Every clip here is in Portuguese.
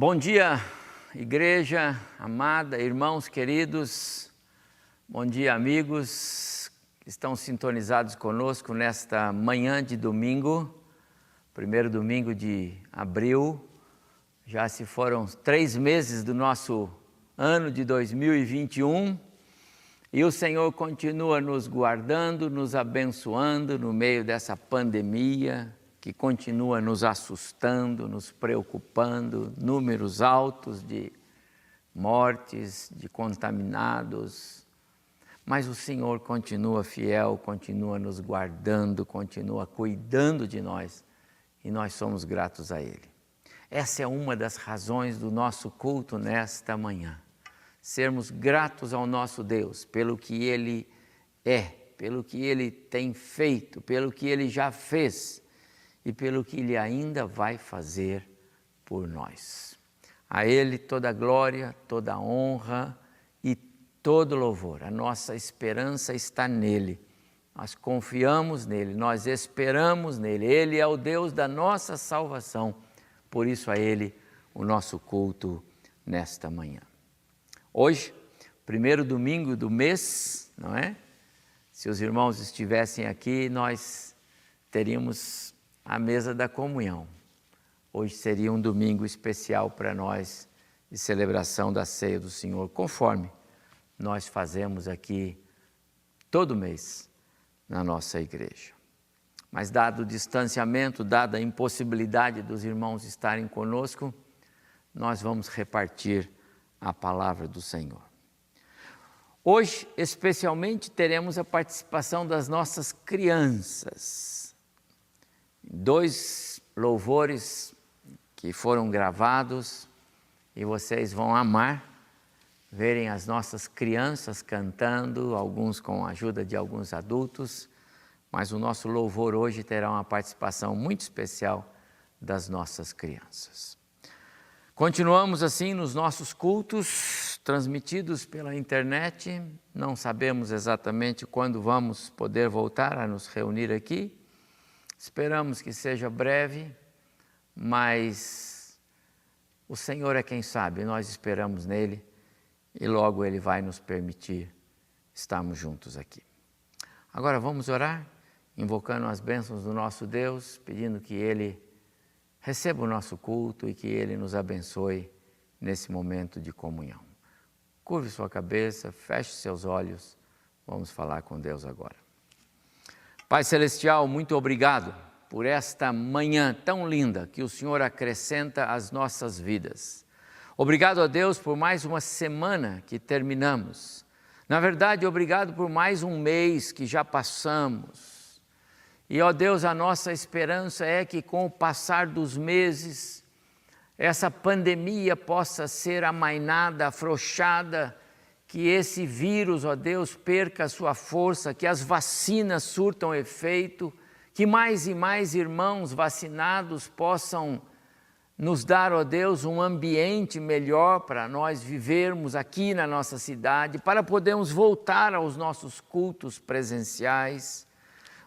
Bom dia, igreja amada, irmãos queridos, bom dia, amigos que estão sintonizados conosco nesta manhã de domingo, primeiro domingo de abril. Já se foram 3 meses do nosso ano de 2021 e o Senhor continua nos guardando, nos abençoando no meio dessa pandemia que continua nos assustando, nos preocupando, números altos de mortes, de contaminados. Mas o Senhor continua fiel, continua nos guardando, continua cuidando de nós e nós somos gratos a Ele. Essa é uma das razões do nosso culto nesta manhã. Sermos gratos ao nosso Deus pelo que Ele é, pelo que Ele tem feito, pelo que Ele já fez e pelo que Ele ainda vai fazer por nós. A Ele toda a glória, toda a honra e todo louvor. A nossa esperança está nele. Nós confiamos nele, nós esperamos nele. Ele é o Deus da nossa salvação. Por isso a Ele o nosso culto nesta manhã. Hoje, primeiro domingo do mês, não é? Se os irmãos estivessem aqui, nós teríamos a mesa da comunhão. Hoje seria um domingo especial para nós de celebração da ceia do Senhor, conforme nós fazemos aqui todo mês na nossa igreja. Mas dado o distanciamento, dada a impossibilidade dos irmãos estarem conosco, nós vamos repartir a palavra do Senhor. Hoje, especialmente, teremos a participação das nossas crianças. 2 louvores que foram gravados e vocês vão amar verem as nossas crianças cantando, alguns com a ajuda de alguns adultos, mas o nosso louvor hoje terá uma participação muito especial das nossas crianças. Continuamos assim nos nossos cultos, transmitidos pela internet. Não sabemos exatamente quando vamos poder voltar a nos reunir aqui. Esperamos que seja breve, mas o Senhor é quem sabe, nós esperamos nele e logo Ele vai nos permitir estarmos juntos aqui. Agora vamos orar, invocando as bênçãos do nosso Deus, pedindo que Ele receba o nosso culto e que Ele nos abençoe nesse momento de comunhão. Curve sua cabeça, feche seus olhos, vamos falar com Deus agora. Pai Celestial, muito obrigado por esta manhã tão linda que o Senhor acrescenta às nossas vidas. Obrigado a Deus por mais uma semana que terminamos. Na verdade, obrigado por mais um mês que já passamos. E, ó Deus, a nossa esperança é que com o passar dos meses, essa pandemia possa ser amainada, afrouxada, que esse vírus, ó Deus, perca a sua força, que as vacinas surtam efeito, que mais e mais irmãos vacinados possam nos dar, ó Deus, um ambiente melhor para nós vivermos aqui na nossa cidade, para podermos voltar aos nossos cultos presenciais.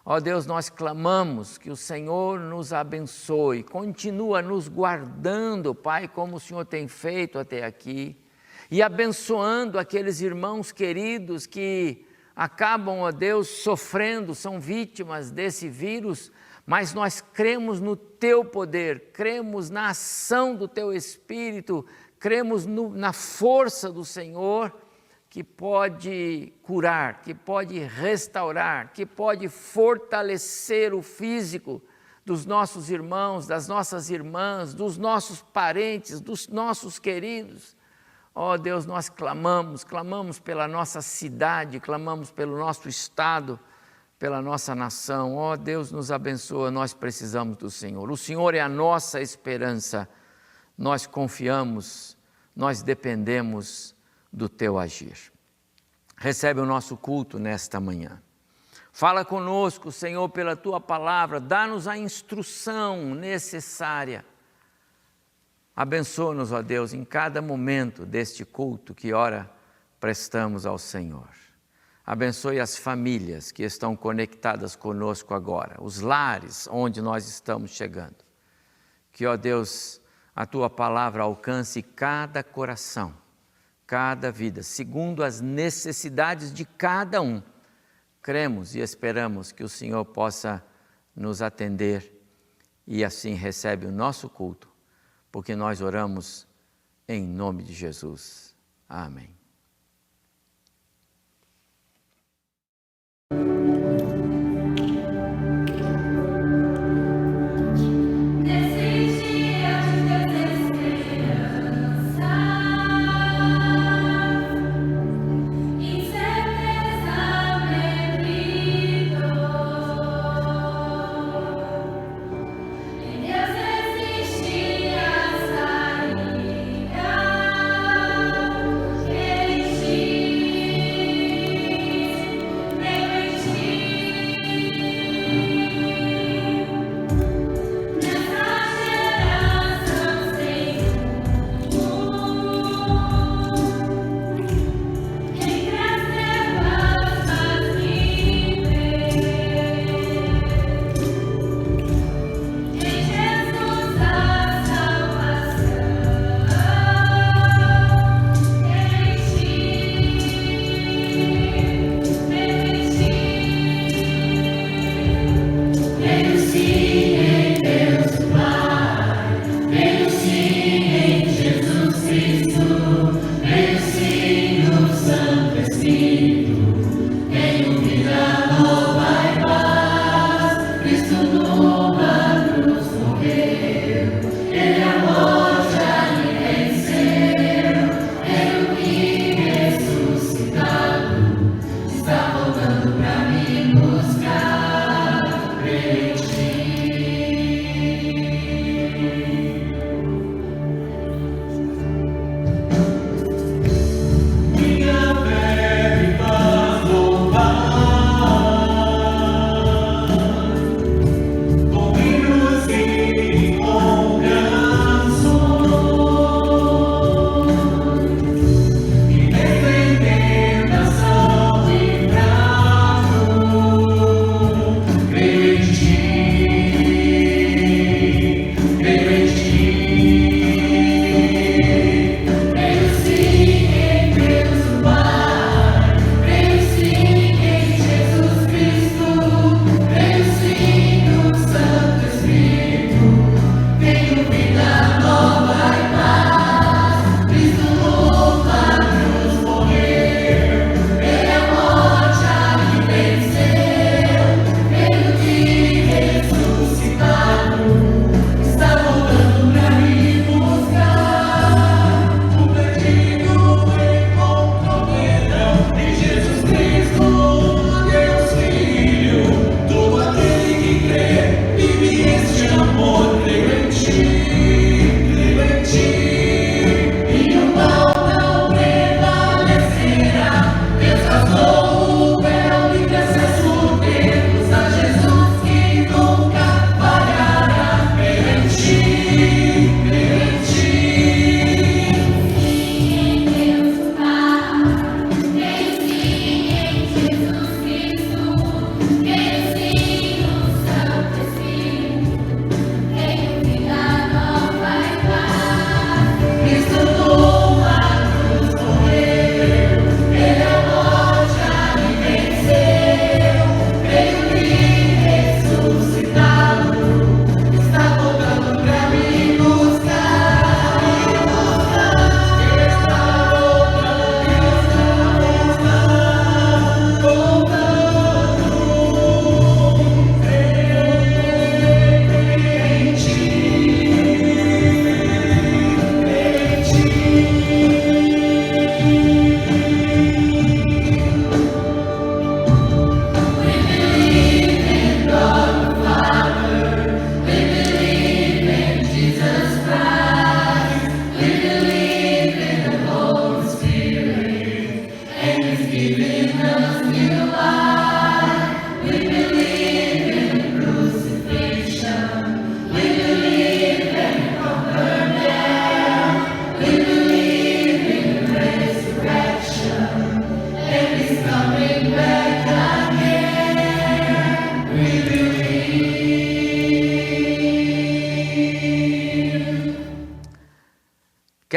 Ó Deus, nós clamamos que o Senhor nos abençoe, continua nos guardando, Pai, como o Senhor tem feito até aqui, e abençoando aqueles irmãos queridos que acabam, ó Deus, sofrendo, são vítimas desse vírus, mas nós cremos no Teu poder, cremos na ação do Teu Espírito, cremos na força do Senhor, que pode curar, que pode restaurar, que pode fortalecer o físico dos nossos irmãos, das nossas irmãs, dos nossos parentes, dos nossos queridos. Ó Deus, nós clamamos pela nossa cidade, clamamos pelo nosso estado, pela nossa nação. Ó Deus, nos abençoa, nós precisamos do Senhor. O Senhor é a nossa esperança, nós confiamos, nós dependemos do Teu agir. Recebe o nosso culto nesta manhã. Fala conosco, Senhor, pela Tua palavra, dá-nos a instrução necessária. Abençoa-nos, ó Deus, em cada momento deste culto que ora prestamos ao Senhor. Abençoe as famílias que estão conectadas conosco agora, os lares onde nós estamos chegando. Que, ó Deus, a Tua palavra alcance cada coração, cada vida, segundo as necessidades de cada um. Cremos e esperamos que o Senhor possa nos atender e assim recebe o nosso culto, porque nós oramos em nome de Jesus. Amém. Yeah.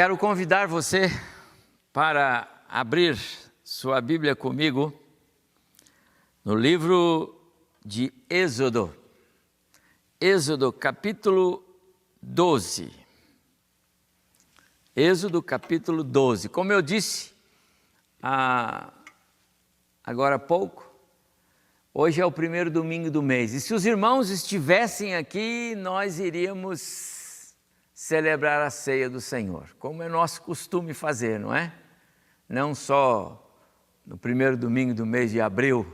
Quero convidar você para abrir sua Bíblia comigo no livro de Êxodo. Êxodo capítulo 12. Êxodo capítulo 12. Como eu disse agora há pouco, hoje é o primeiro domingo do mês. E se os irmãos estivessem aqui, nós iríamos celebrar a ceia do Senhor, como é nosso costume fazer, não é? Não só no primeiro domingo do mês de abril,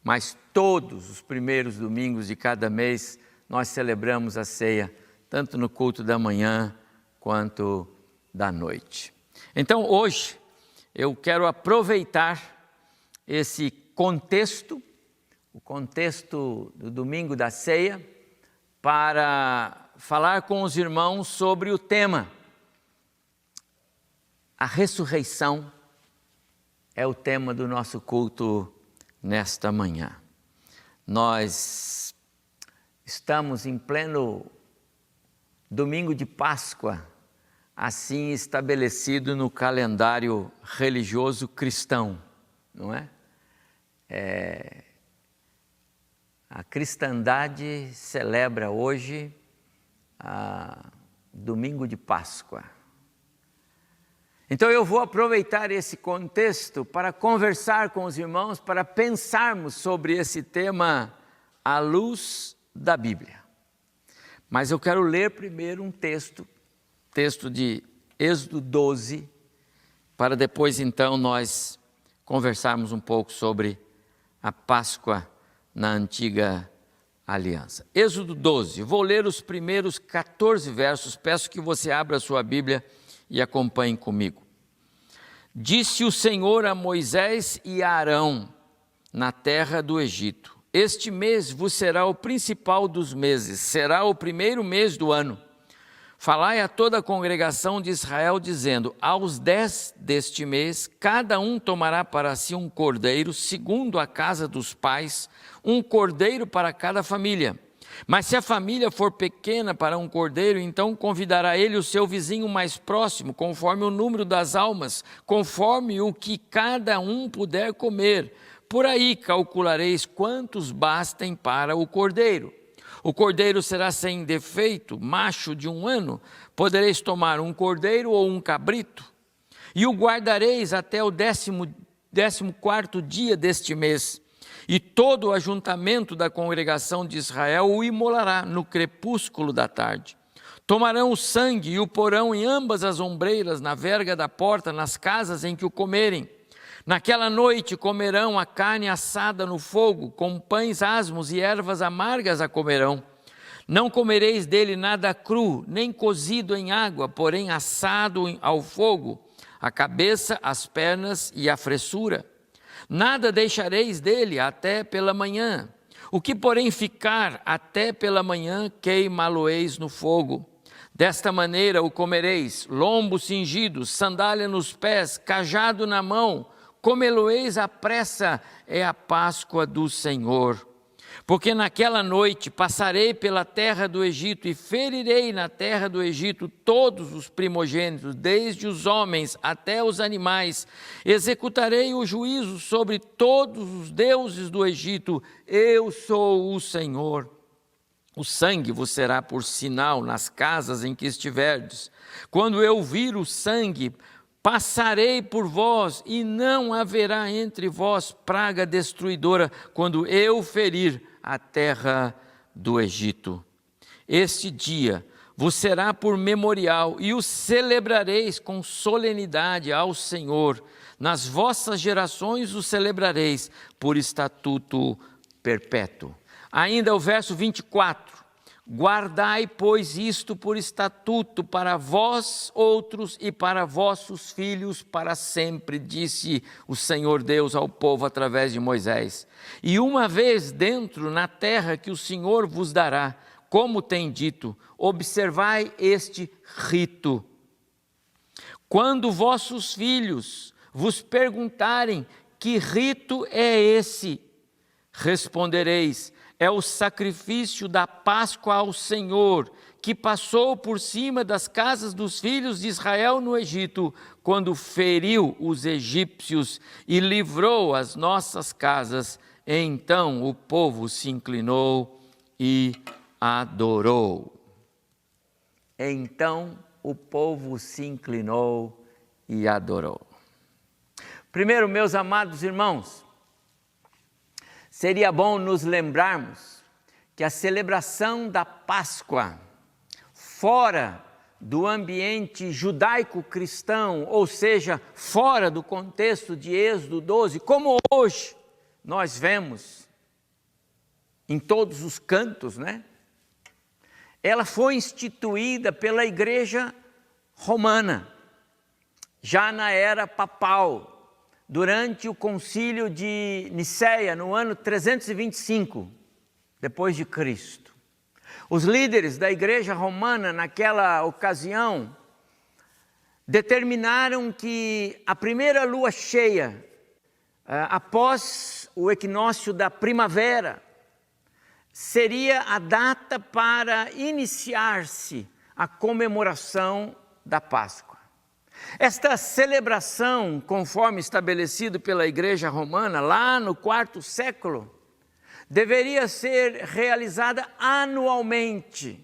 mas todos os primeiros domingos de cada mês nós celebramos a ceia, tanto no culto da manhã quanto da noite. Então hoje eu quero aproveitar esse contexto, o contexto do domingo da ceia, para falar com os irmãos sobre o tema. A ressurreição é o tema do nosso culto nesta manhã. Nós estamos em pleno domingo de Páscoa, assim estabelecido no calendário religioso cristão, não é? A cristandade celebra hoje domingo de Páscoa. Então eu vou aproveitar esse contexto para conversar com os irmãos, para pensarmos sobre esse tema à luz da Bíblia. Mas eu quero ler primeiro um texto de Êxodo 12, para depois então nós conversarmos um pouco sobre a Páscoa na antiga aliança. Êxodo 12, vou ler os primeiros 14 versos, peço que você abra a sua Bíblia e acompanhe comigo. Disse o Senhor a Moisés e a Arão na terra do Egito: este mês vos será o principal dos meses, será o primeiro mês do ano. Falai a toda a congregação de Israel, dizendo: aos 10 deste mês, cada um tomará para si um cordeiro, segundo a casa dos pais, um cordeiro para cada família. Mas se a família for pequena para um cordeiro, então convidará ele o seu vizinho mais próximo, conforme o número das almas, conforme o que cada um puder comer. Por aí calculareis quantos bastem para o cordeiro. O cordeiro será sem defeito, macho de 1 ano. Podereis tomar um cordeiro ou um cabrito, e o guardareis até o 14º dia deste mês. E todo o ajuntamento da congregação de Israel o imolará no crepúsculo da tarde. Tomarão o sangue e o porão em ambas as ombreiras, na verga da porta, nas casas em que o comerem. Naquela noite comerão a carne assada no fogo, com pães asmos e ervas amargas a comerão. Não comereis dele nada cru, nem cozido em água, porém assado ao fogo, a cabeça, as pernas e a fressura. Nada deixareis dele até pela manhã. O que, porém, ficar até pela manhã, queimá-lo-eis no fogo. Desta maneira o comereis: lombo cingido, sandália nos pés, cajado na mão. Comê-lo-eis à pressa, é a Páscoa do Senhor. Porque naquela noite passarei pela terra do Egito e ferirei na terra do Egito todos os primogênitos, desde os homens até os animais. Executarei o juízo sobre todos os deuses do Egito. Eu sou o Senhor. O sangue vos será por sinal nas casas em que estiverdes. Quando eu vir o sangue, passarei por vós, e não haverá entre vós praga destruidora, quando eu ferir a terra do Egito. Este dia vos será por memorial, e o celebrareis com solenidade ao Senhor. Nas vossas gerações o celebrareis por estatuto perpétuo. Ainda o verso 24. Guardai, pois, isto por estatuto para vós outros e para vossos filhos para sempre, disse o Senhor Deus ao povo através de Moisés. E uma vez dentro na terra que o Senhor vos dará, como tem dito, observai este rito. Quando vossos filhos vos perguntarem: que rito é esse? Respondereis: é o sacrifício da Páscoa ao Senhor, que passou por cima das casas dos filhos de Israel no Egito, quando feriu os egípcios e livrou as nossas casas. Então o povo se inclinou e adorou. Então o povo se inclinou e adorou. Primeiro, meus amados irmãos, seria bom nos lembrarmos que a celebração da Páscoa, fora do ambiente judaico-cristão, ou seja, fora do contexto de Êxodo 12, como hoje nós vemos em todos os cantos, né? Ela foi instituída pela Igreja Romana, já na era papal, durante o concílio de Nicéia, no ano 325, depois de Cristo. Os líderes da Igreja Romana, naquela ocasião, determinaram que a primeira lua cheia, após o equinócio da primavera, seria a data para iniciar-se a comemoração da Páscoa. Esta celebração, conforme estabelecido pela Igreja Romana, lá no IV século, deveria ser realizada anualmente.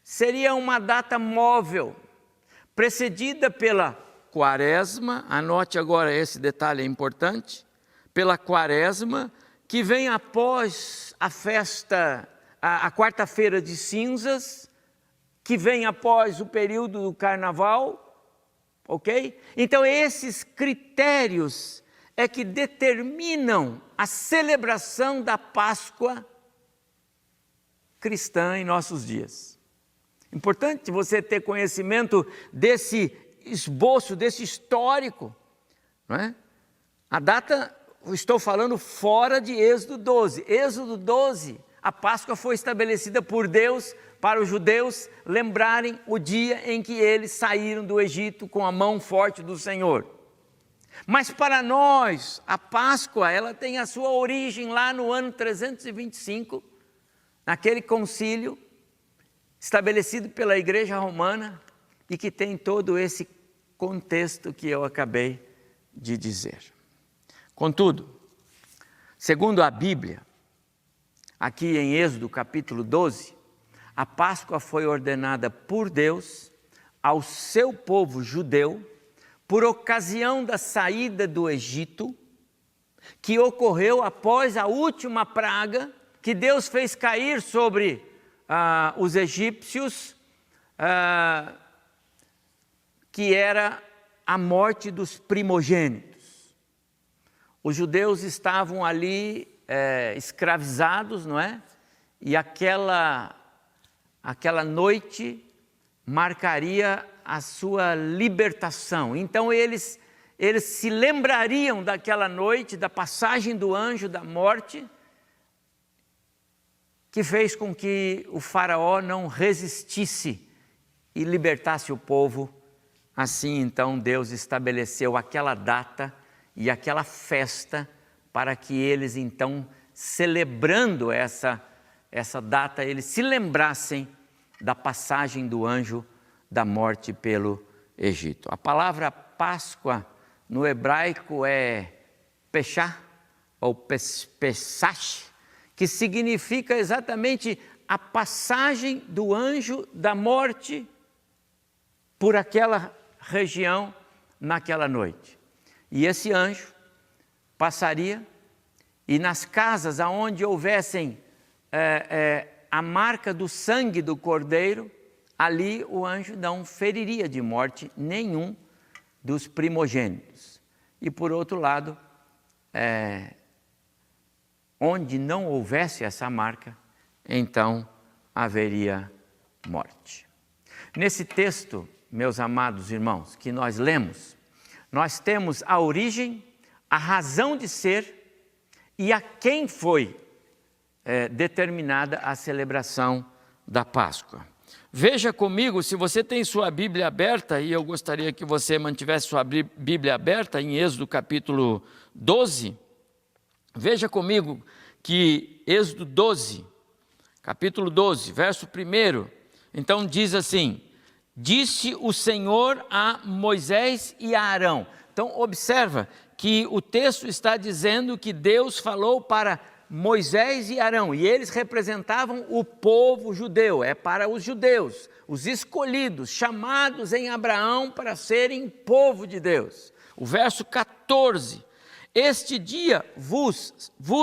Seria uma data móvel, precedida pela Quaresma, anote agora esse detalhe importante, pela Quaresma, que vem após a festa, a quarta-feira de cinzas, que vem após o período do carnaval, ok? Então esses critérios é que determinam a celebração da Páscoa cristã em nossos dias. Importante você ter conhecimento desse esboço, desse histórico, não é? A data, estou falando fora de Êxodo 12. Êxodo 12, a Páscoa foi estabelecida por Deus para os judeus lembrarem o dia em que eles saíram do Egito com a mão forte do Senhor. Mas para nós, a Páscoa, ela tem a sua origem lá no ano 325, naquele concílio estabelecido pela Igreja Romana e que tem todo esse contexto que eu acabei de dizer. Contudo, segundo a Bíblia, aqui em Êxodo capítulo 12, a Páscoa foi ordenada por Deus ao seu povo judeu por ocasião da saída do Egito, que ocorreu após a última praga que Deus fez cair sobre os egípcios, que era a morte dos primogênitos. Os judeus estavam ali escravizados, não é? E aquela noite marcaria a sua libertação. Então eles se lembrariam daquela noite, da passagem do anjo da morte, que fez com que o faraó não resistisse e libertasse o povo. Assim, então, Deus estabeleceu aquela data e aquela festa para que eles, então, celebrando essa data, eles se lembrassem da passagem do anjo da morte pelo Egito. A palavra Páscoa no hebraico é Peshá ou Pesach, que significa exatamente a passagem do anjo da morte por aquela região naquela noite. E esse anjo passaria e nas casas aonde houvessem a marca do sangue do cordeiro, ali o anjo não feriria de morte nenhum dos primogênitos. E por outro lado, onde não houvesse essa marca, então haveria morte. Nesse texto, meus amados irmãos, que nós lemos, nós temos a origem, a razão de ser e a quem foi determinada a celebração da Páscoa. Veja comigo, se você tem sua Bíblia aberta, e eu gostaria que você mantivesse sua Bíblia aberta em Êxodo capítulo 12, Veja comigo que Êxodo 12, capítulo 12, verso 1, então diz assim: disse o Senhor a Moisés e a Arão. Então observa que o texto está dizendo que Deus falou para Moisés e Arão, e eles representavam o povo judeu, é para os judeus, os escolhidos, chamados em Abraão para serem povo de Deus. O verso 14, este dia vos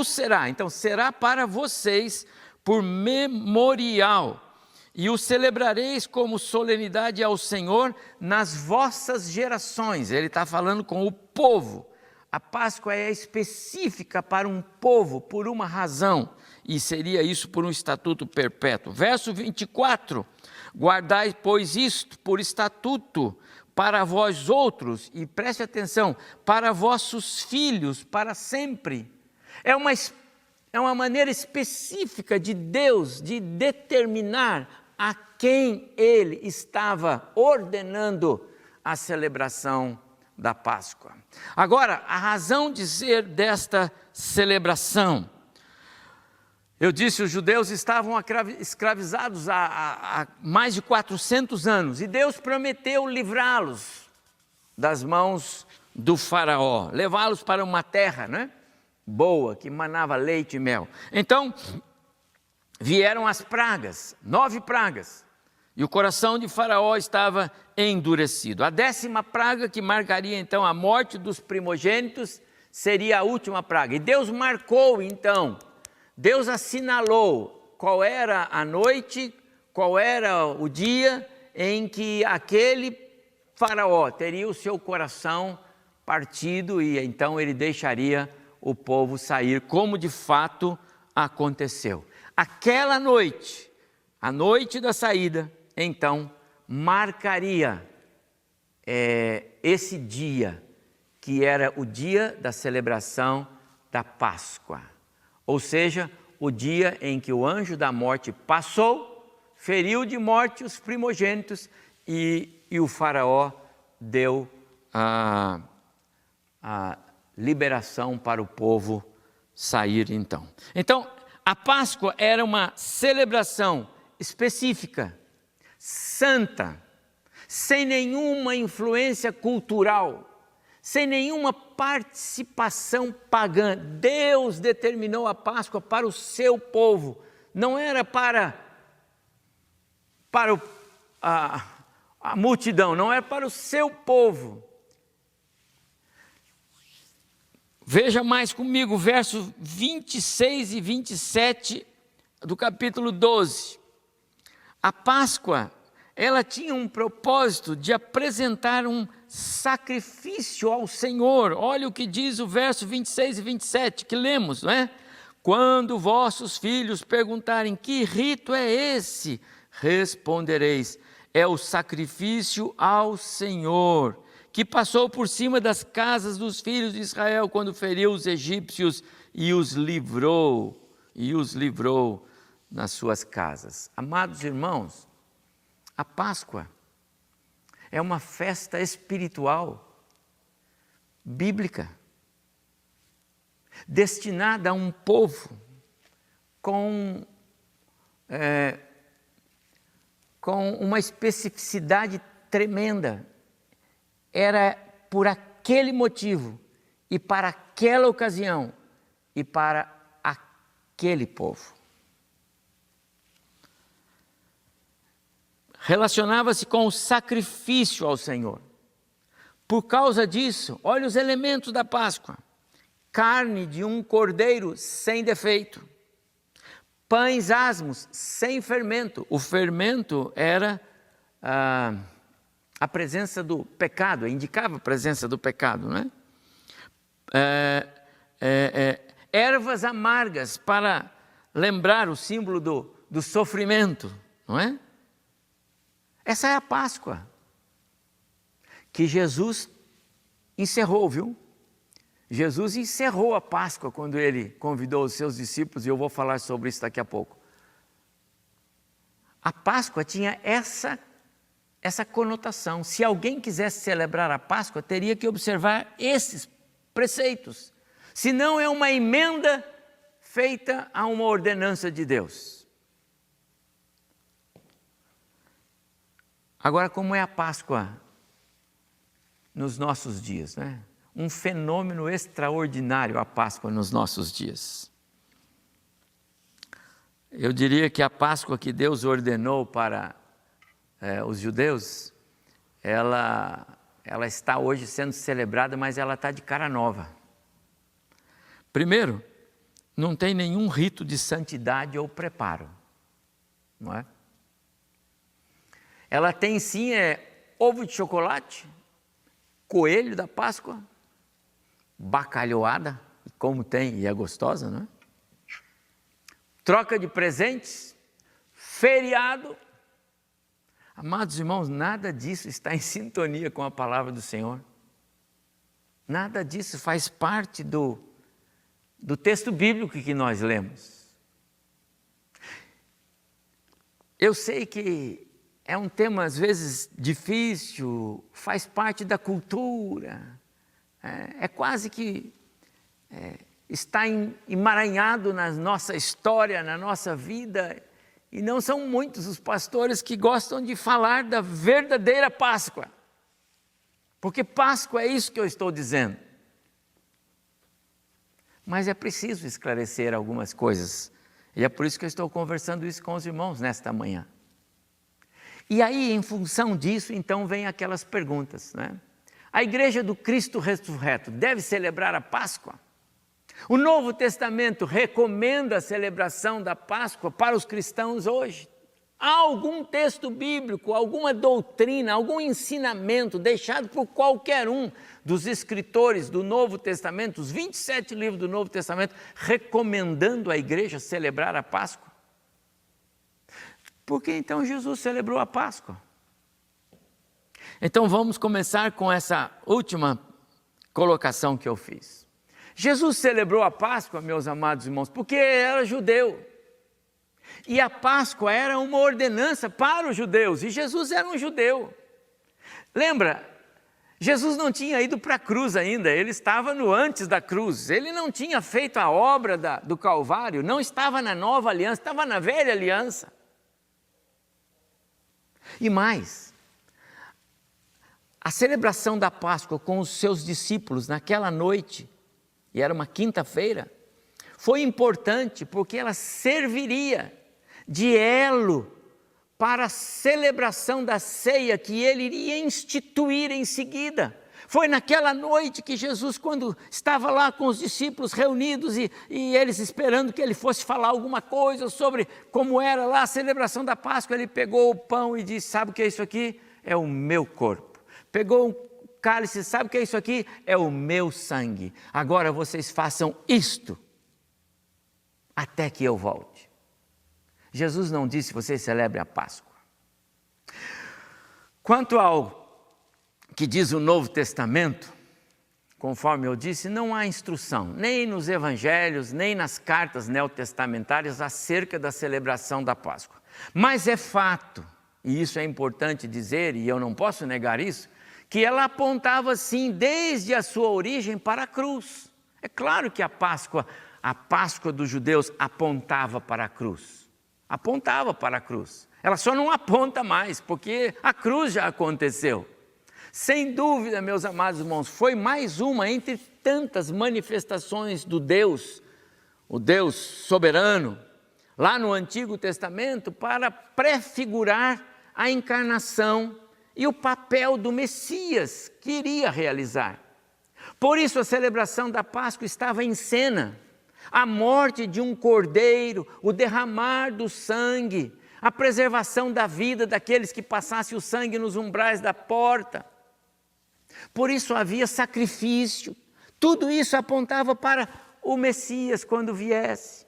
será, então será para vocês por memorial, e o celebrareis como solenidade ao Senhor nas vossas gerações. Ele está falando com o povo. A Páscoa é específica para um povo, por uma razão, e seria isso por um estatuto perpétuo. Verso 24, guardai, pois, isto por estatuto para vós outros, e preste atenção, para vossos filhos, para sempre. É uma maneira específica de Deus de determinar a quem Ele estava ordenando a celebração da Páscoa. Agora, a razão de ser desta celebração, eu disse, os judeus estavam escravizados há mais de 400 anos, e Deus prometeu livrá-los das mãos do faraó, levá-los para uma terra, né, boa, que manava leite e mel. Então, vieram as pragas, 9 pragas, e o coração de Faraó estava endurecido. A 10ª praga, que marcaria então a morte dos primogênitos, seria a última praga. E Deus marcou então, Deus assinalou qual era a noite, qual era o dia em que aquele Faraó teria o seu coração partido, e então ele deixaria o povo sair, como de fato aconteceu. Aquela noite, a noite da saída, então, marcaria esse dia, que era o dia da celebração da Páscoa. Ou seja, o dia em que o anjo da morte passou, feriu de morte os primogênitos, e o faraó deu a liberação para o povo sair então. Então, a Páscoa era uma celebração específica, santa, sem nenhuma influência cultural, sem nenhuma participação pagã. Deus determinou a Páscoa para o seu povo, não era para a multidão, não era para o seu povo. Veja mais comigo, versos 26 e 27 do capítulo 12. A Páscoa, ela tinha um propósito de apresentar um sacrifício ao Senhor. Olha o que diz o verso 26 e 27, que lemos, não é? Quando vossos filhos perguntarem, que rito é esse? Respondereis, é o sacrifício ao Senhor, que passou por cima das casas dos filhos de Israel, quando feriu os egípcios e os livrou nas suas casas. Amados irmãos, a Páscoa é uma festa espiritual, bíblica, destinada a um povo com uma especificidade tremenda. Era por aquele motivo, e para aquela ocasião, e para aquele povo. Relacionava-se com o sacrifício ao Senhor. Por causa disso, olha os elementos da Páscoa: carne de um cordeiro sem defeito, pães asmos sem fermento. O fermento era a presença do pecado, indicava a presença do pecado, não é? Ervas amargas, para lembrar o símbolo do sofrimento, não é? Essa é a Páscoa que Jesus encerrou, viu? Jesus encerrou a Páscoa quando ele convidou os seus discípulos, e eu vou falar sobre isso daqui a pouco. A Páscoa tinha essa conotação. Se alguém quisesse celebrar a Páscoa, teria que observar esses preceitos. senão é uma emenda feita a uma ordenança de Deus. Agora, como é a Páscoa nos nossos dias, né? Um fenômeno extraordinário a Páscoa nos nossos dias. Eu diria que a Páscoa que Deus ordenou para os judeus, ela está hoje sendo celebrada, mas ela está de cara nova. Primeiro, não tem nenhum rito de santidade ou preparo, não é? Ela tem sim ovo de chocolate, coelho da Páscoa, bacalhoada, como tem, e é gostosa, não é? Troca de presentes, feriado. Amados irmãos, nada disso está em sintonia com a palavra do Senhor. Nada disso faz parte do texto bíblico que nós lemos. Eu sei que é um tema às vezes difícil, faz parte da cultura, é quase que está emaranhado na nossa história, na nossa vida, e não são muitos os pastores que gostam de falar da verdadeira Páscoa, porque Páscoa é isso que eu estou dizendo. Mas é preciso esclarecer algumas coisas, e é por isso que eu estou conversando isso com os irmãos nesta manhã. E aí, em função disso, então, vem aquelas perguntas, né? A Igreja do Cristo Ressurreto deve celebrar a Páscoa? O Novo Testamento recomenda a celebração da Páscoa para os cristãos hoje? Há algum texto bíblico, alguma doutrina, algum ensinamento deixado por qualquer um dos escritores do Novo Testamento, os 27 livros do Novo Testamento, recomendando à igreja celebrar a Páscoa? Por que então Jesus celebrou a Páscoa? Então vamos começar com essa última colocação que eu fiz. Jesus celebrou a Páscoa, meus amados irmãos, porque era judeu. E a Páscoa era uma ordenança para os judeus, e Jesus era um judeu. Lembra, Jesus não tinha ido para a cruz ainda, ele estava no antes da cruz, ele não tinha feito a obra do Calvário, não estava na nova aliança, estava na velha aliança. E mais, a celebração da Páscoa com os seus discípulos naquela noite, e era uma quinta-feira, foi importante porque ela serviria de elo para a celebração da ceia que ele iria instituir em seguida. Foi naquela noite que Jesus, quando estava lá com os discípulos reunidos e eles esperando que ele fosse falar alguma coisa sobre como era lá a celebração da Páscoa, ele pegou o pão e disse: sabe o que é isso aqui? É o meu corpo. Pegou um cálice, sabe o que é isso aqui? É o meu sangue. Agora vocês façam isto até que eu volte. Jesus não disse: vocês celebrem a Páscoa. Quanto ao que diz o Novo Testamento, conforme eu disse, não há instrução, nem nos evangelhos, nem nas cartas neotestamentárias acerca da celebração da Páscoa. Mas é fato, e isso é importante dizer, e eu não posso negar isso, que ela apontava sim, desde a sua origem, para a cruz. É claro que a Páscoa dos judeus apontava para a cruz. Apontava para a cruz. Ela só não aponta mais, porque a cruz já aconteceu. Sem dúvida, meus amados irmãos, foi mais uma entre tantas manifestações do Deus, o Deus soberano, lá no Antigo Testamento, para prefigurar a encarnação e o papel do Messias que iria realizar. Por isso a celebração da Páscoa estava em cena. A morte de um cordeiro, o derramar do sangue, a preservação da vida daqueles que passassem o sangue nos umbrais da porta. Por isso havia sacrifício. Tudo isso apontava para o Messias quando viesse.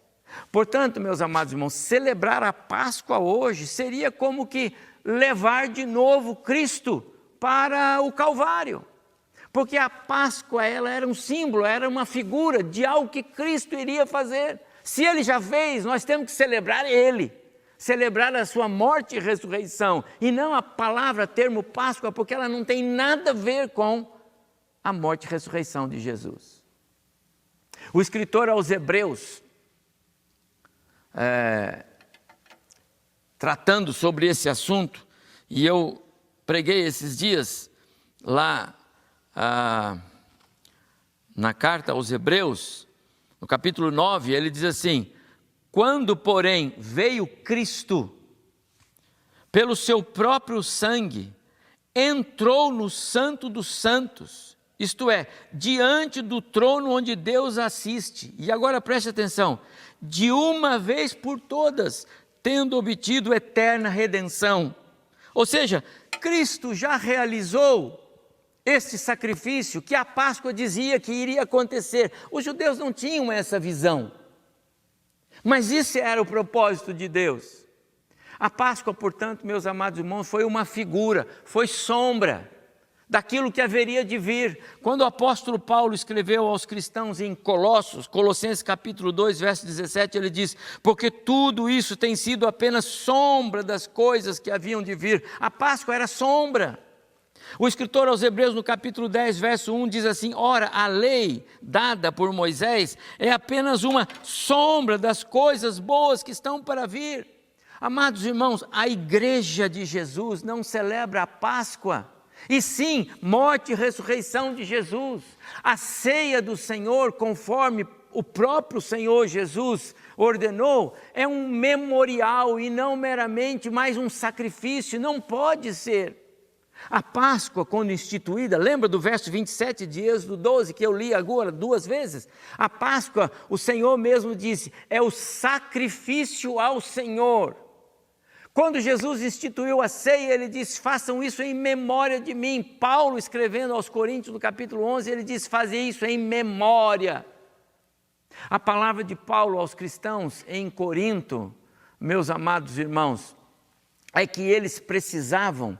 Portanto, meus amados irmãos, celebrar a Páscoa hoje seria como que levar de novo Cristo para o Calvário. Porque a Páscoa, ela era um símbolo, era uma figura de algo que Cristo iria fazer. Se Ele já fez, nós temos que celebrar Ele. Celebrar a sua morte e ressurreição. E não a palavra, termo Páscoa, porque ela não tem nada a ver com a morte e ressurreição de Jesus. O escritor aos Hebreus, tratando sobre esse assunto, e eu preguei esses dias lá na carta aos Hebreus, no capítulo 9, ele diz assim: quando, porém, veio Cristo, pelo seu próprio sangue, entrou no Santo dos Santos, isto é, diante do trono onde Deus assiste. E agora preste atenção: de uma vez por todas, tendo obtido eterna redenção. Ou seja, Cristo já realizou este sacrifício que a Páscoa dizia que iria acontecer. Os judeus não tinham essa visão, mas isso era o propósito de Deus. A Páscoa, portanto, meus amados irmãos, foi uma figura, foi sombra daquilo que haveria de vir. Quando o apóstolo Paulo escreveu aos cristãos em Colossenses capítulo 2, verso 17, ele diz: porque tudo isso tem sido apenas sombra das coisas que haviam de vir. A Páscoa era sombra. O escritor aos Hebreus, no capítulo 10, verso 1, diz assim: ora, a lei dada por Moisés é apenas uma sombra das coisas boas que estão para vir. Amados irmãos, a igreja de Jesus não celebra a Páscoa, e sim morte e ressurreição de Jesus. A ceia do Senhor, conforme o próprio Senhor Jesus ordenou, é um memorial e não meramente mais um sacrifício. Não pode ser. A Páscoa, quando instituída, lembra do verso 27 de Êxodo 12, que eu li agora 2 vezes? A Páscoa, o Senhor mesmo disse, é o sacrifício ao Senhor. Quando Jesus instituiu a ceia, ele disse: façam isso em memória de mim. Paulo, escrevendo aos Coríntios, no capítulo 11, ele diz: fazer isso em memória. A palavra de Paulo aos cristãos em Corinto, meus amados irmãos, é que eles precisavam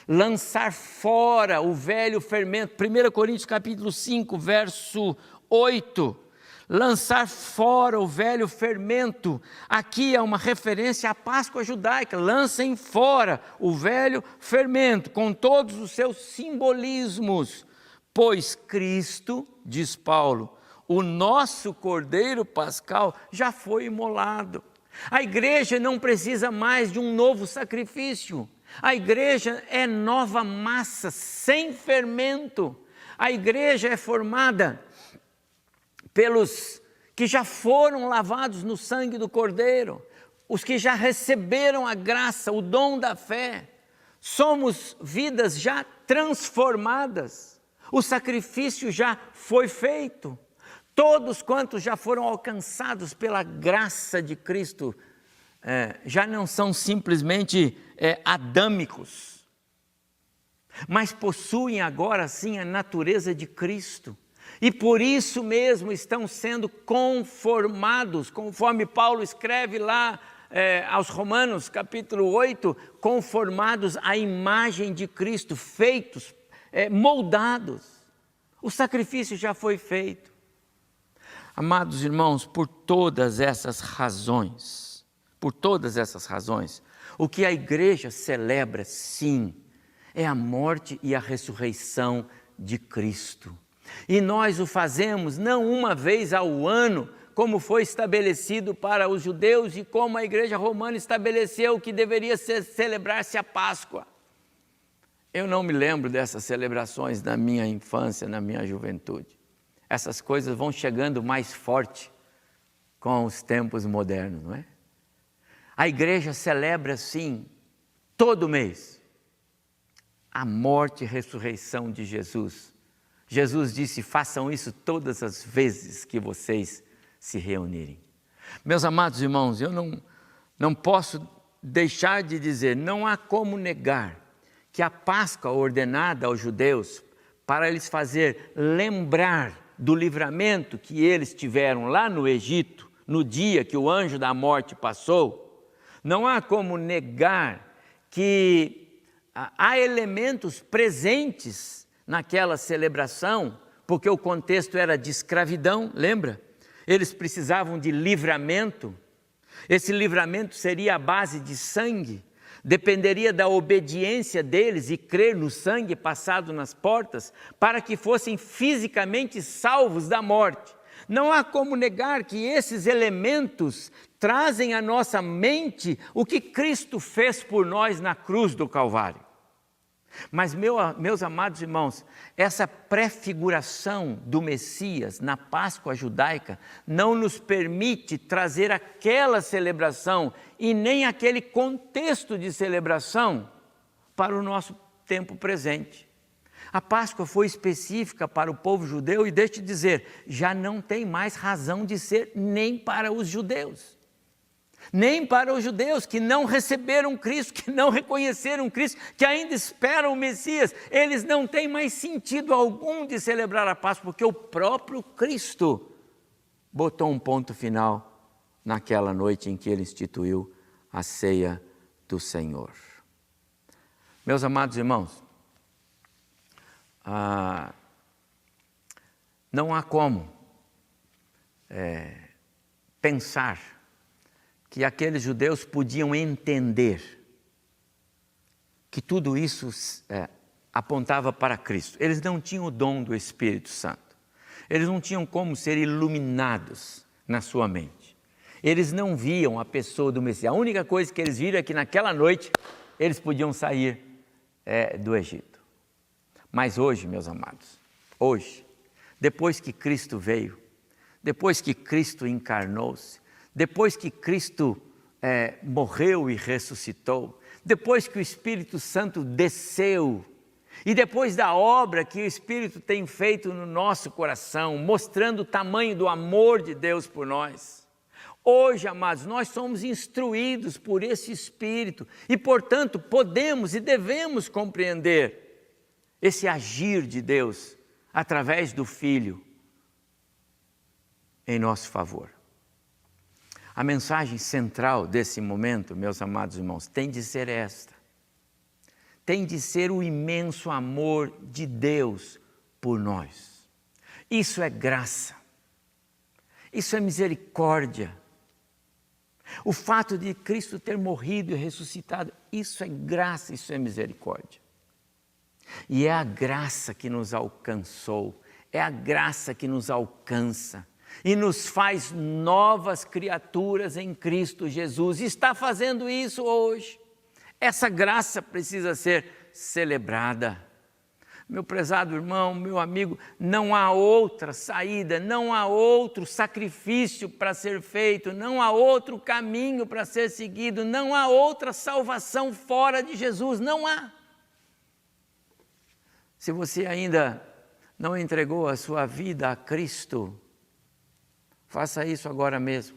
lançar fora o velho fermento. 1 Coríntios capítulo 5, verso 8. Lançar fora o velho fermento. Aqui é uma referência à Páscoa judaica. Lancem fora o velho fermento, com todos os seus simbolismos. Pois Cristo, diz Paulo, o nosso Cordeiro Pascal, já foi imolado. A igreja não precisa mais de um novo sacrifício. A igreja é nova massa, sem fermento. A igreja é formada pelos que já foram lavados no sangue do Cordeiro, os que já receberam a graça, o dom da fé. Somos vidas já transformadas. O sacrifício já foi feito. Todos quantos já foram alcançados pela graça de Cristo, já não são simplesmente adâmicos, mas possuem agora sim a natureza de Cristo. E por isso mesmo estão sendo conformados, conforme Paulo escreve lá aos Romanos, capítulo 8, conformados à imagem de Cristo, feitos, moldados. O sacrifício já foi feito. Amados irmãos, por todas essas razões, o que a igreja celebra, sim, é a morte e a ressurreição de Cristo. E nós o fazemos não uma vez ao ano, como foi estabelecido para os judeus e como a igreja romana estabeleceu que deveria celebrar-se a Páscoa. Eu não me lembro dessas celebrações na minha infância, na minha juventude. Essas coisas vão chegando mais forte com os tempos modernos, não é? A igreja celebra, sim, todo mês, a morte e ressurreição de Jesus. Jesus disse: façam isso todas as vezes que vocês se reunirem. Meus amados irmãos, eu não posso deixar de dizer, não há como negar que a Páscoa ordenada aos judeus para eles fazer lembrar do livramento que eles tiveram lá no Egito, no dia que o anjo da morte passou, não há como negar que há elementos presentes naquela celebração, porque o contexto era de escravidão, lembra? Eles precisavam de livramento. Esse livramento seria à base de sangue, dependeria da obediência deles e crer no sangue passado nas portas, para que fossem fisicamente salvos da morte. Não há como negar que esses elementos trazem à nossa mente o que Cristo fez por nós na cruz do Calvário. Mas, meus amados irmãos, essa prefiguração do Messias na Páscoa judaica não nos permite trazer aquela celebração e nem aquele contexto de celebração para o nosso tempo presente. A Páscoa foi específica para o povo judeu e, deixe-te dizer, já não tem mais razão de ser nem para os judeus. Nem para os judeus que não receberam Cristo, que não reconheceram Cristo, que ainda esperam o Messias. Eles não têm mais sentido algum de celebrar a Páscoa, porque o próprio Cristo botou um ponto final naquela noite em que ele instituiu a ceia do Senhor. Meus amados irmãos, não há como pensar que aqueles judeus podiam entender que tudo isso apontava para Cristo. Eles não tinham o dom do Espírito Santo. Eles não tinham como ser iluminados na sua mente. Eles não viam a pessoa do Messias. A única coisa que eles viram é que naquela noite eles podiam sair do Egito. Mas hoje, meus amados, hoje, depois que Cristo veio, depois que Cristo encarnou-se, depois que Cristo morreu e ressuscitou, depois que o Espírito Santo desceu, e depois da obra que o Espírito tem feito no nosso coração, mostrando o tamanho do amor de Deus por nós, hoje, amados, nós somos instruídos por esse Espírito e, portanto, podemos e devemos compreender esse agir de Deus através do Filho em nosso favor. A mensagem central desse momento, meus amados irmãos, tem de ser esta. Tem de ser o imenso amor de Deus por nós. Isso é graça. Isso é misericórdia. O fato de Cristo ter morrido e ressuscitado, isso é graça, isso é misericórdia. E é a graça que nos alcançou, é a graça que nos alcança e nos faz novas criaturas em Cristo Jesus. E está fazendo isso hoje. Essa graça precisa ser celebrada. Meu prezado irmão, meu amigo, não há outra saída, não há outro sacrifício para ser feito, não há outro caminho para ser seguido, não há outra salvação fora de Jesus, não há. Se você ainda não entregou a sua vida a Cristo, faça isso agora mesmo.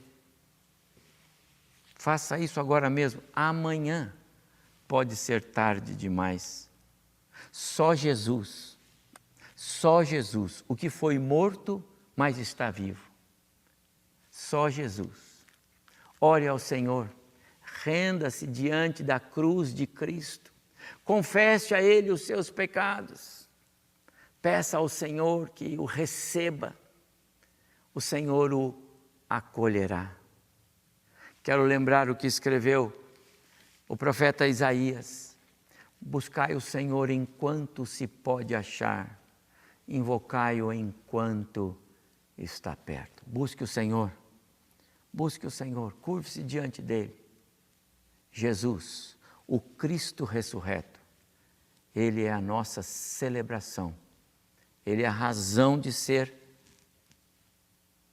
Faça isso agora mesmo. Amanhã pode ser tarde demais. Só Jesus, o que foi morto, mas está vivo. Só Jesus. Ore ao Senhor, renda-se diante da cruz de Cristo, confesse a Ele os seus pecados, peça ao Senhor que o receba, o Senhor o acolherá. Quero lembrar o que escreveu o profeta Isaías: buscai o Senhor enquanto se pode achar, invocai-o enquanto está perto. Busque o Senhor, curve-se diante dele. Jesus, o Cristo ressurreto, ele é a nossa celebração, ele é a razão de ser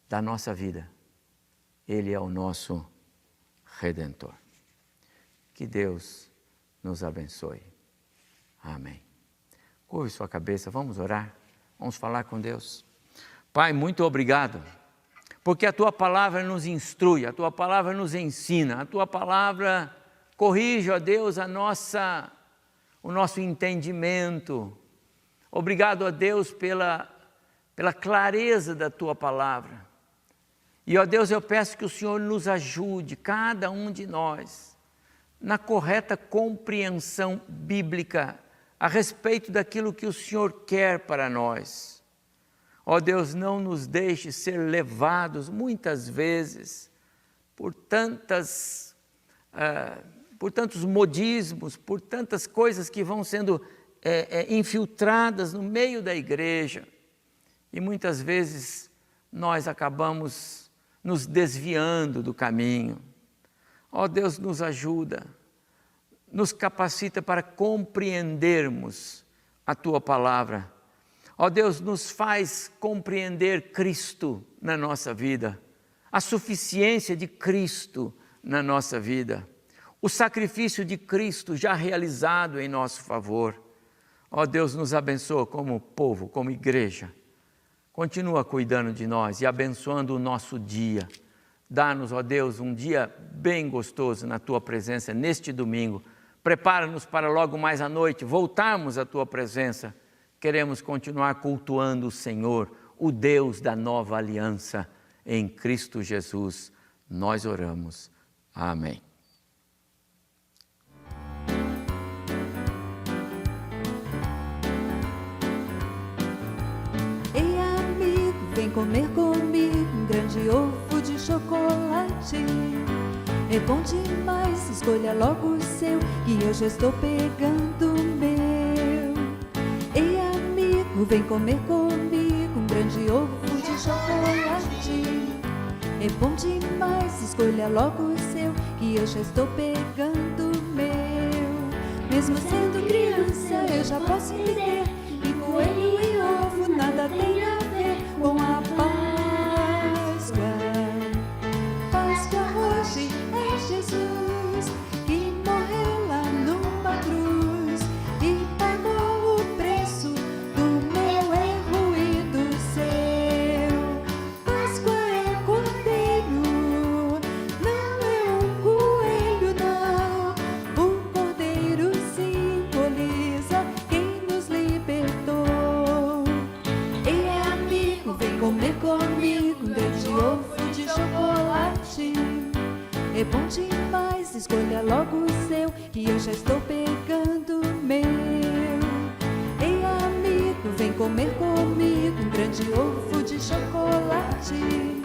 da nossa vida, ele é o nosso Redentor. Que Deus nos abençoe. Amém. Curve sua cabeça, vamos orar, vamos falar com Deus. Pai, muito obrigado, porque a Tua Palavra nos instrui, a Tua Palavra nos ensina, a Tua Palavra corrige, ó Deus, o nosso entendimento. Obrigado, ó Deus, pela clareza da Tua Palavra. E, ó Deus, eu peço que o Senhor nos ajude, cada um de nós, na correta compreensão bíblica a respeito daquilo que o Senhor quer para nós. Ó Deus, não nos deixe ser levados muitas vezes por tantos modismos, por tantas coisas que vão sendo infiltradas no meio da igreja e muitas vezes nós acabamos nos desviando do caminho. Ó Deus, nos ajuda, nos capacita para compreendermos a Tua palavra. Ó Deus, nos faz compreender Cristo na nossa vida, a suficiência de Cristo na nossa vida, o sacrifício de Cristo já realizado em nosso favor. Ó Deus, nos abençoa como povo, como igreja. Continua cuidando de nós e abençoando o nosso dia. Dá-nos, ó Deus, um dia bem gostoso na Tua presença neste domingo. Prepara-nos para logo mais à noite voltarmos à Tua presença. Queremos continuar cultuando o Senhor, o Deus da nova aliança. Em Cristo Jesus, nós oramos. Amém. Ei, amigo, vem comer comigo um grande ovo de chocolate. É bom demais, escolha logo o seu, que eu já estou pegando o meu. Ei, amigo, vem comer comigo um grande ovo de chocolate. É bom demais, escolha logo o seu, que eu já estou pegando o meu. Mesmo sendo criança, eu já posso entender que coelho e ovo nada tem a ver com a Páscoa. Páscoa hoje é Jesus, que morreu lá numa cruz e pagou o preço do meu erro e do seu. Páscoa é cordeiro, não é um coelho não. O cordeiro simboliza quem nos libertou. Ei, amigo, vem comer comigo um grande ovo de chocolate. É bom demais, escolha logo o seu, que eu já estou pegando o meu. Ei, amigo, vem comer comigo um grande ovo de chocolate.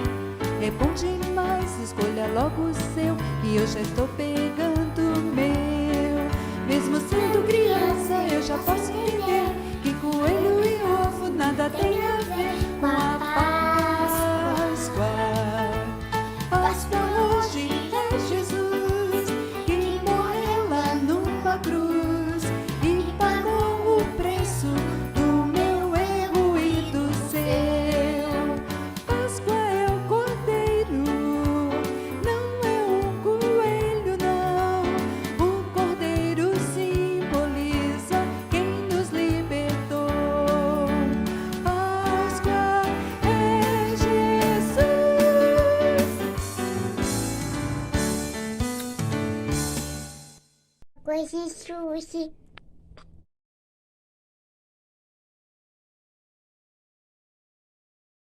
É bom demais, escolha logo o seu, que eu já estou pegando o meu. Mesmo sendo criança, eu já posso entender que coelho e ovo nada tem a ver com a Páscoa. Páscoa hoje é Jesus, que morreu lá numa cruz e pagou o preço do meu erro e do seu. Páscoa é o cordeiro, não é um coelho não. O cordeiro simboliza quem nos libertou. Páscoa é Jesus. Coisa sushi.